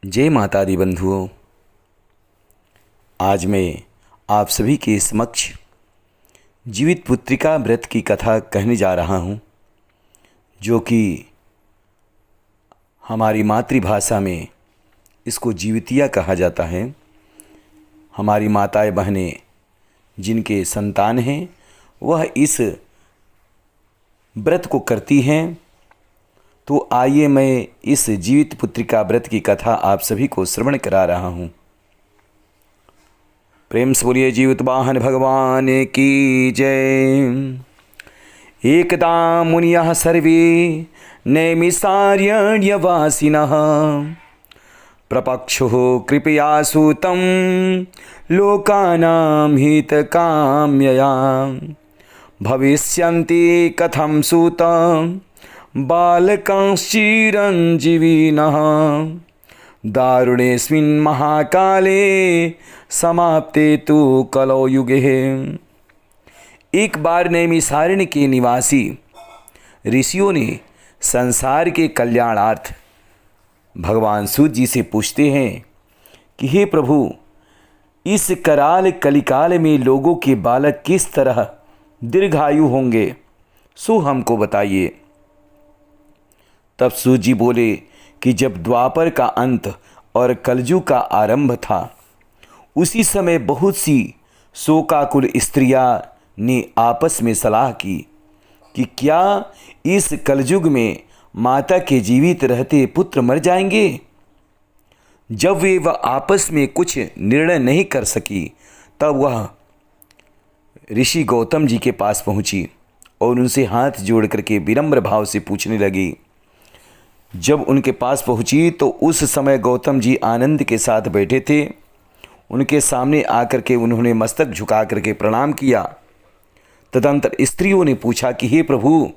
जय माता दी बंधुओं। आज मैं आप सभी के समक्ष जीवित पुत्रिका व्रत की कथा कहने जा रहा हूँ, जो कि हमारी मातृभाषा में इसको जीवितिया कहा जाता है। हमारी माताएं बहनें जिनके संतान हैं वह इस व्रत को करती हैं। तो आइए मैं इस जीवित पुत्रिका व्रत की कथा आप सभी को श्रवण करा रहा हूँ। प्रेम से बोलिए जीवित वाहन भगवान की जय। एकदा मुनियः सर्वे नैमिषारण्यवासिनः प्रपक्षुः कृपया सूतं लोकानां हितकाम्यया भविष्यन्ति कथं सूतं बालकांश्चिरञ्जीविनः दारुणेऽस्मिन् महाकाले समाप्ते तु कलौ युगे। एक बार नैमिषारण्य के निवासी ऋषियों ने संसार के कल्याणार्थ भगवान सूत जी से पूछते हैं कि हे प्रभु, इस कराल कलिकाल में लोगों के बालक किस तरह दीर्घायु होंगे, सो हमको बताइए। तब सूत जी बोले कि जब द्वापर का अंत और कलयुग का आरंभ था, उसी समय बहुत सी शोकाकुल स्त्रियां ने आपस में सलाह की कि क्या इस कलयुग में माता के जीवित रहते पुत्र मर जाएंगे। जब वह आपस में कुछ निर्णय नहीं कर सकी, तब वह ऋषि गौतम जी के पास पहुंची और उनसे हाथ जोड़ करके विनम्र भाव से पूछने लगी। जब उनके पास पहुंची तो उस समय गौतम जी आनंद के साथ बैठे थे। उनके सामने आकर के उन्होंने मस्तक झुका करके प्रणाम किया। तदंतर स्त्रियों ने पूछा कि हे प्रभु,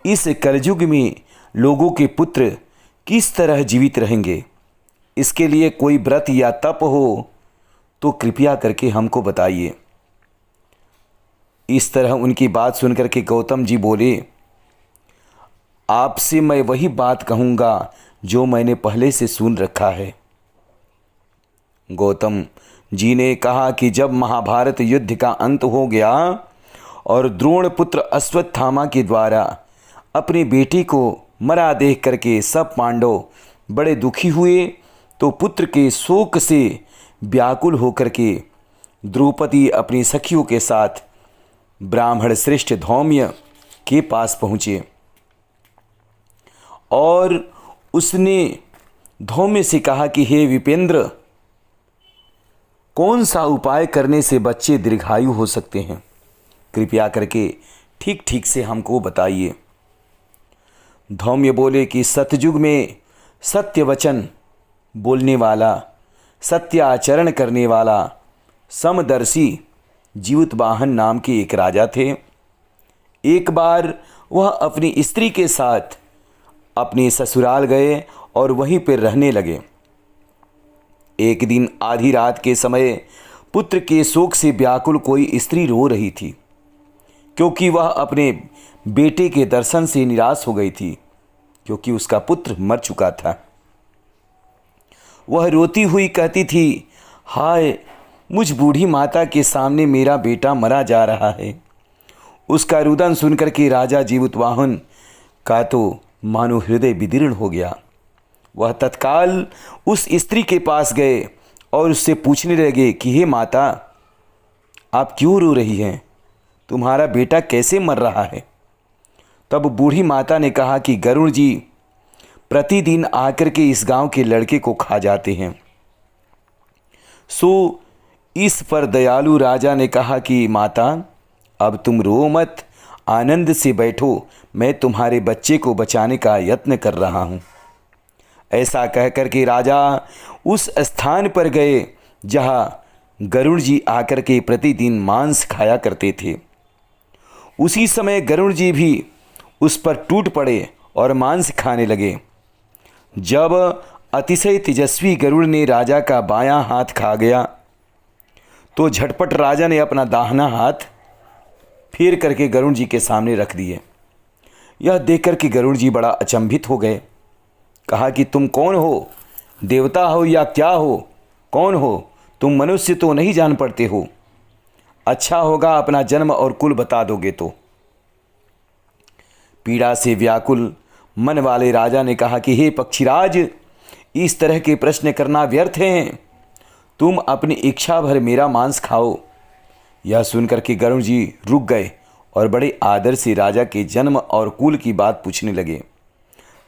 इस कलयुग में लोगों के पुत्र किस तरह जीवित रहेंगे, इसके लिए कोई व्रत या तप हो तो कृपया करके हमको बताइए। इस तरह उनकी बात सुनकर के गौतम जी बोले, आपसे मैं वही बात कहूँगा जो मैंने पहले से सुन रखा है। गौतम जी ने कहा कि जब महाभारत युद्ध का अंत हो गया और द्रोण पुत्र अश्वत्थामा के द्वारा अपने बेटे को मरा देख करके सब पांडव बड़े दुखी हुए, तो पुत्र के शोक से व्याकुल होकर के द्रौपदी अपनी सखियों के साथ ब्राह्मण श्रेष्ठ धौम्य के पास पहुँचे और उसने धौम्य से कहा कि हे विपेंद्र, कौन सा उपाय करने से बच्चे दीर्घायु हो सकते हैं, कृपया करके ठीक ठीक से हमको बताइए। धौम्य बोले कि सतयुग में सत्य वचन बोलने वाला, सत्य आचरण करने वाला समदर्शी जीवितवाहन नाम के एक राजा थे। एक बार वह अपनी स्त्री के साथ अपने ससुराल गए और वहीं पर रहने लगे। एक दिन आधी रात के समय पुत्र के शोक से व्याकुल कोई स्त्री रो रही थी, क्योंकि वह अपने बेटे के दर्शन से निराश हो गई थी, क्योंकि उसका पुत्र मर चुका था। वह रोती हुई कहती थी, हाय, मुझ बूढ़ी माता के सामने मेरा बेटा मरा जा रहा है। उसका रुदन सुनकर के राजा जीवितवाहन का तो मानो हृदय विदीर्ण हो गया। वह तत्काल उस स्त्री के पास गए और उससे पूछने लगे कि हे माता, आप क्यों रो रही हैं, तुम्हारा बेटा कैसे मर रहा है। तब बूढ़ी माता ने कहा कि गरुड़ जी प्रतिदिन आकर के इस गांव के लड़के को खा जाते हैं। सो इस पर दयालु राजा ने कहा कि माता, अब तुम रो मत, आनंद से बैठो, मैं तुम्हारे बच्चे को बचाने का यत्न कर रहा हूँ। ऐसा कहकर के राजा उस स्थान पर गए जहाँ गरुड़ जी आकर के प्रतिदिन मांस खाया करते थे। उसी समय गरुड़ जी भी उस पर टूट पड़े और मांस खाने लगे। जब अतिशय तेजस्वी गरुड़ ने राजा का बायां हाथ खा गया, तो झटपट राजा ने अपना दाहिना हाथ फेर करके गरुड़ जी के सामने रख दिए। यह देखकर कि गरुड़ जी बड़ा अचंभित हो गए। कहा कि तुम कौन हो देवता हो या क्या हो, कौन हो तुम, मनुष्य तो नहीं जान पड़ते हो। अच्छा होगा अपना जन्म और कुल बता दोगे तो। पीड़ा से व्याकुल मन वाले राजा ने कहा कि हे पक्षीराज, इस तरह के प्रश्न करना व्यर्थ हैं, तुम अपनी इच्छा भर मेरा मांस खाओ। यह सुनकर के गरुड़ जी रुक गए और बड़े आदर से राजा के जन्म और कुल की बात पूछने लगे।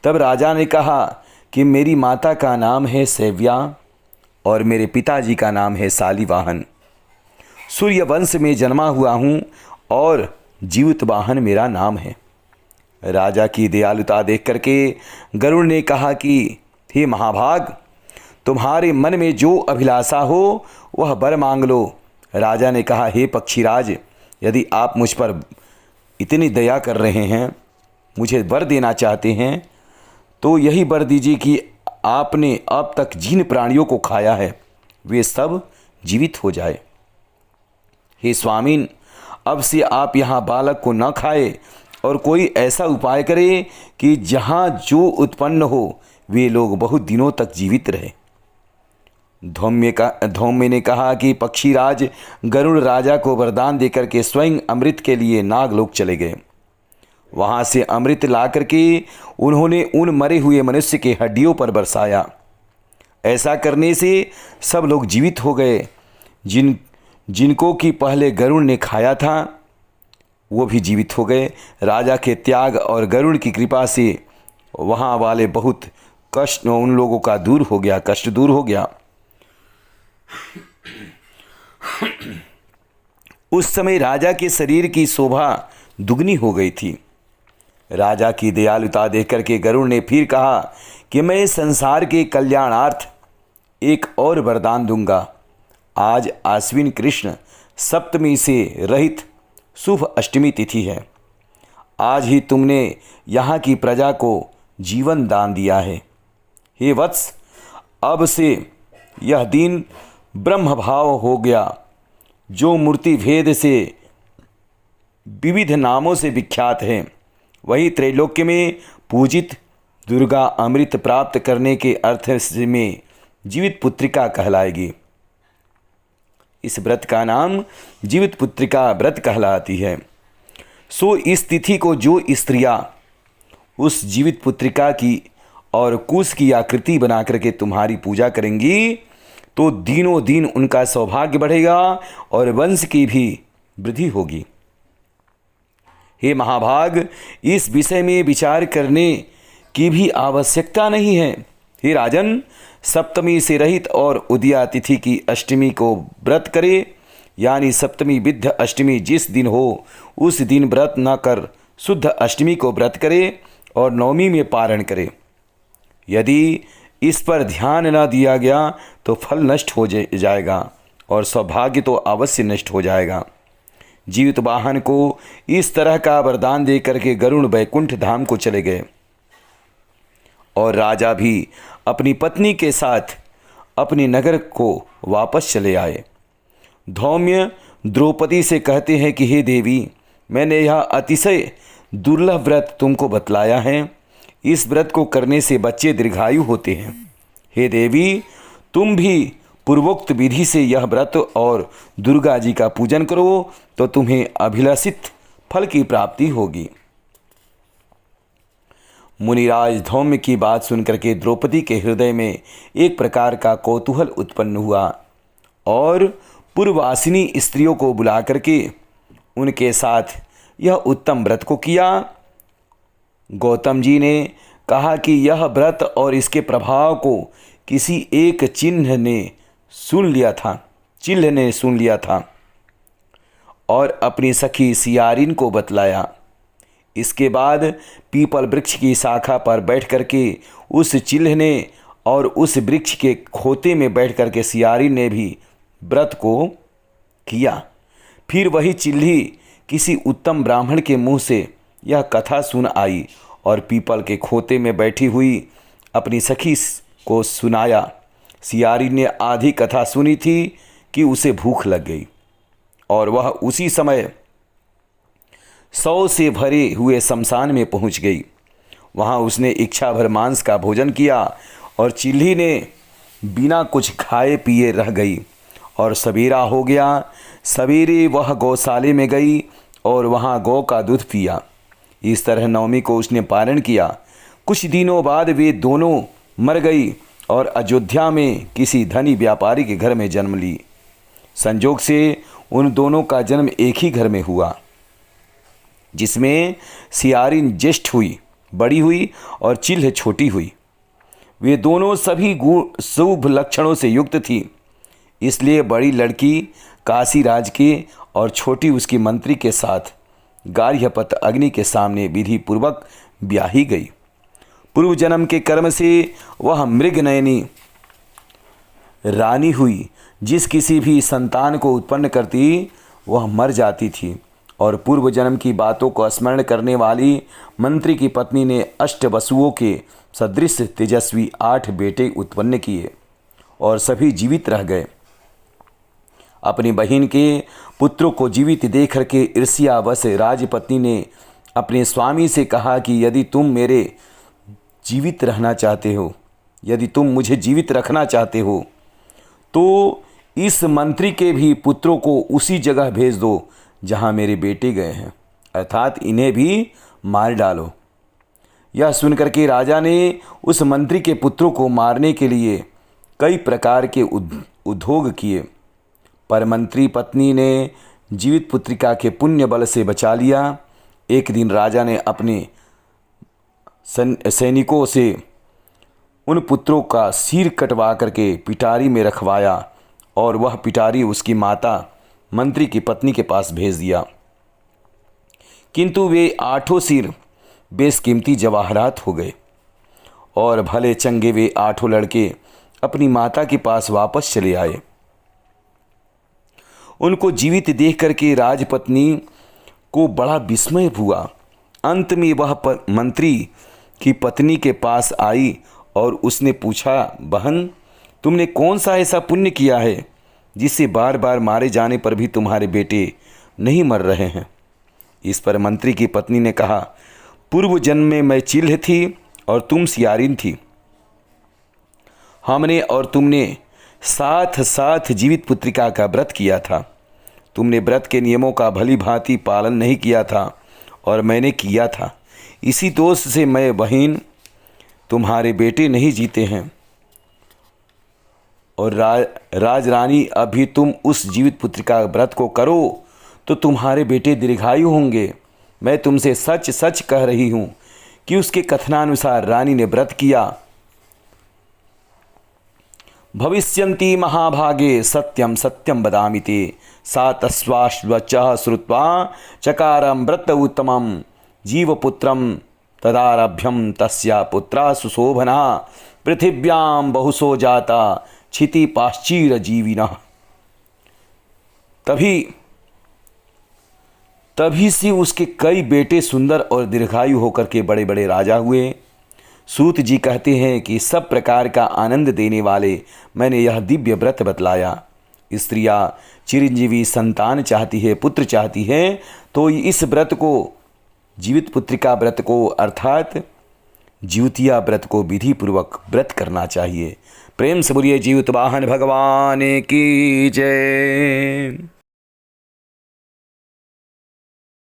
तब राजा ने कहा कि मेरी माता का नाम है सैव्या और मेरे पिताजी का नाम है शालिवाहन। सूर्य वंश में जन्मा हुआ हूँ और जीवितवाहन मेरा नाम है। राजा की दयालुता देख करके गरुड़ ने कहा कि हे महाभाग, तुम्हारे मन में जो अभिलाषा हो वह वर मांग लो। राजा ने कहा हे पक्षीराज, यदि आप मुझ पर इतनी दया कर रहे हैं, मुझे वर देना चाहते हैं, तो यही वर दीजिए कि आपने अब तक जिन प्राणियों को खाया है वे सब जीवित हो जाए। हे स्वामीन, अब से आप यहाँ बालक को न खाए और कोई ऐसा उपाय करे कि जहाँ जो उत्पन्न हो वे लोग बहुत दिनों तक जीवित रहे। धौम्य ने कहा कि पक्षीराज गरुड़ राजा को वरदान देकर के स्वयं अमृत के लिए नागलोक चले गए। वहाँ से अमृत ला करके उन्होंने उन मरे हुए मनुष्य के हड्डियों पर बरसाया। ऐसा करने से सब लोग जीवित हो गए। जिनको कि पहले गरुड़ ने खाया था वो भी जीवित हो गए। राजा के त्याग और गरुड़ की कृपा से वहाँ वाले बहुत कष्ट उन लोगों का दूर हो गया, कष्ट दूर हो गया। उस समय राजा के शरीर की शोभा दुगनी हो गई थी। राजा की दयालुता देख करके गरुड़ ने फिर कहा कि मैं संसार के कल्याणार्थ एक और वरदान दूंगा। आज आश्विन कृष्ण सप्तमी से रहित शुभ अष्टमी तिथि है। आज ही तुमने यहाँ की प्रजा को जीवन दान दिया है। हे वत्स, अब से यह दिन ब्रह्म भाव हो गया, जो मूर्ति भेद से विविध नामों से विख्यात है, वही त्रैलोक्य में पूजित दुर्गा अमृत प्राप्त करने के अर्थ में जीवित पुत्रिका कहलाएगी। इस व्रत का नाम जीवित पुत्रिका व्रत कहलाती है। सो इस तिथि को जो स्त्रियां उस जीवित पुत्रिका की और कुश की आकृति बना करके तुम्हारी पूजा करेंगी तो दिनों दिन उनका सौभाग्य बढ़ेगा और वंश की भी वृद्धि होगी। हे महाभाग, इस विषय में विचार करने की भी आवश्यकता नहीं है। हे राजन, सप्तमी से रहित और उदया तिथि की अष्टमी को व्रत करे, यानी सप्तमी विद्ध अष्टमी जिस दिन हो उस दिन व्रत न कर शुद्ध अष्टमी को व्रत करे और नवमी में पारण करे। यदि इस पर ध्यान न दिया गया तो फल नष्ट हो जाएगा और सौभाग्य तो अवश्य नष्ट हो जाएगा। जीवित वाहन को इस तरह का वरदान दे करके गरुड़ वैकुंठ धाम को चले गए और राजा भी अपनी पत्नी के साथ अपने नगर को वापस चले आए। धौम्य द्रौपदी से कहते हैं कि हे देवी, मैंने यह अतिशय दुर्लभ व्रत तुमको बतलाया है। इस व्रत को करने से बच्चे दीर्घायु होते हैं। हे देवी, तुम भी पूर्वोक्त विधि से यह व्रत और दुर्गा जी का पूजन करो तो तुम्हें अभिलषित फल की प्राप्ति होगी। मुनिराज धौम्य की बात सुनकर के द्रौपदी के हृदय में एक प्रकार का कौतूहल उत्पन्न हुआ और पूर्ववासिनी स्त्रियों को बुला करके उनके साथ यह उत्तम व्रत को किया। गौतम जी ने कहा कि यह व्रत और इसके प्रभाव को किसी एक चिन्ह ने सुन लिया था और अपनी सखी सियारिन को बतलाया। इसके बाद पीपल वृक्ष की शाखा पर बैठ करके उस चिल्ह ने और उस वृक्ष के खोते में बैठ करके सियारिन ने भी व्रत को किया। फिर वही चिल्ही किसी उत्तम ब्राह्मण के मुंह से यह कथा सुन आई और पीपल के खोते में बैठी हुई अपनी सखी को सुनाया। सियारिन ने आधी कथा सुनी थी कि उसे भूख लग गई और वह उसी समय 100 से भरे हुए शमशान में पहुंच गई। वहां उसने इच्छा भर मांस का भोजन किया और चिल्ही ने बिना कुछ खाए पिए रह गई और सवेरा हो गया। सवेरे वह गौशाले में गई और वहाँ गौ का दूध पिया। इस तरह नवमी को उसने पारण किया। कुछ दिनों बाद वे दोनों मर गई और अयोध्या में किसी धनी व्यापारी के घर में जन्म ली। संजोग से उन दोनों का जन्म एक ही घर में हुआ, जिसमें सियारिन ज्येष्ठ हुई, बड़ी हुई और चिल्ह छोटी हुई। वे दोनों सभी शुभ लक्षणों से युक्त थी, इसलिए बड़ी लड़की काशी राज के और छोटी उसकी मंत्री के साथ गार्हपत्य अग्नि के सामने विधि पूर्वक ब्याही गई। पूर्व जन्म के कर्म से वह मृगनयनी रानी हुई। जिस किसी भी संतान को उत्पन्न करती वह मर जाती थी, और पूर्व जन्म की बातों को स्मरण करने वाली मंत्री की पत्नी ने अष्ट वसुओं के सदृश तेजस्वी 8 बेटे उत्पन्न किए और सभी जीवित रह गए। अपनी बहन के पुत्रों को जीवित देख करके ईर्ष्यावश राजपत्नी ने अपने स्वामी से कहा कि यदि तुम मुझे जीवित रखना चाहते हो तो इस मंत्री के भी पुत्रों को उसी जगह भेज दो जहां मेरे बेटे गए हैं, अर्थात इन्हें भी मार डालो। यह सुनकर के राजा ने उस मंत्री के पुत्रों को मारने के लिए कई प्रकार के उद्योग किए, पर मंत्री पत्नी ने जीवित पुत्रिका के पुण्य बल से बचा लिया। एक दिन राजा ने अपने सैनिकों से उन पुत्रों का सिर कटवा करके पिटारी में रखवाया और वह पिटारी उसकी माता मंत्री की पत्नी के पास भेज दिया। किंतु वे 8 सिर बेशकीमती जवाहरात हो गए और भले चंगे वे 8 लड़के अपनी माता के पास वापस चले आए। उनको जीवित देख करके राजपत्नी को बड़ा विस्मय हुआ। अंत में वह मंत्री की पत्नी के पास आई और उसने पूछा, बहन, तुमने कौन सा ऐसा पुण्य किया है जिससे बार बार मारे जाने पर भी तुम्हारे बेटे नहीं मर रहे हैं? इस पर मंत्री की पत्नी ने कहा, पूर्व जन्म में मैं चिल्ह थी और तुम सियारिन थी। हमने और तुमने साथ साथ जीवित पुत्रिका का व्रत किया था। तुमने व्रत के नियमों का भली भांति पालन नहीं किया था और मैंने किया था। इसी दोष से मैं बहन तुम्हारे बेटे नहीं जीते हैं। और राजरानी, अभी तुम उस जीवित पुत्रिका व्रत को करो तो तुम्हारे बेटे दीर्घायु होंगे। मैं तुमसे सच सच कह रही हूँ कि उसके कथनानुसार रानी ने व्रत किया। भविष्यन्ति महाभागे सत्यम सत्यम वदामि ते, सा तस्वाश्वचः श्रुत्वा चकारं व्रत उत्तमं जीवपुत्रं तदारभ्यं तस्या पुत्रा सुशोभना पृथिव्यां बहुसो जाता क्षिति पाश्चीर जीविनः। तभी से उसके कई बेटे सुंदर और दीर्घायु होकर के बड़े बड़े राजा हुए। सूत जी कहते हैं कि सब प्रकार का आनंद देने वाले मैंने यह दिव्य व्रत बतलाया। स्त्रियां चिरंजीवी संतान चाहती है, पुत्र चाहती है, तो इस व्रत को, जीवित पुत्रिका व्रत को अर्थात ज्योतिया व्रत को विधि पूर्वक व्रत करना चाहिए। प्रेम से बोलिए जीवित वाहन भगवान की जय।